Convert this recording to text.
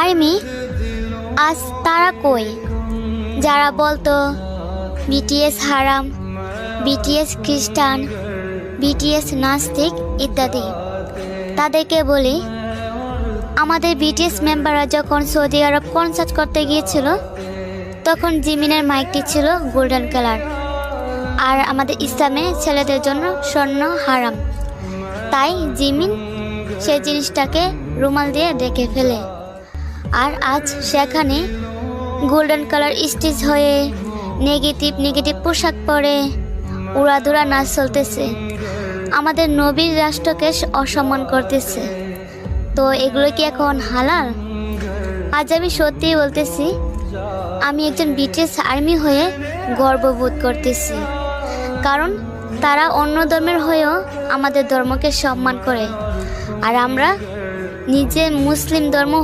Army আজ তারা কই, যারা বলতো বিটিএস হারাম, বিটিএস খ্রিস্টান, বিটিএস নাস্তিক ইত্যাদি। তাদেরকে বলি, আমাদের বিটিএস মেম্বাররা যখন সৌদি আরব কনসার্ট করতে গিয়েছিল তখন জিমিনের মাইকটি ছিল গোল্ডেন কালার, আর আমাদের ইসলামে ছেলেদের জন্য স্বর্ণ হারাম। তাই জিমিন সেই জিনিসটাকে রুমাল দিয়ে ঢেকে ফেলে, আর আজ সেখানে গোল্ডেন কালার স্টিচ হয়ে নেগেটিভ পোশাক পরে উড়াধুরা নাচ চলতেছে, আমাদের নবীর রাষ্ট্রকে অসম্মান করতেছে। তো এগুলো কি এখন হালাল? আজ আমি সত্যিই বলতেছি, আমি একজন বিটিএস আর্মি হয়ে গর্ববোধ করতেছি, কারণ তারা অন্য ধর্মের হয়েও আমাদের ধর্মকে সম্মান করে, আর আমরা নিজে মুসলিম ধর্ম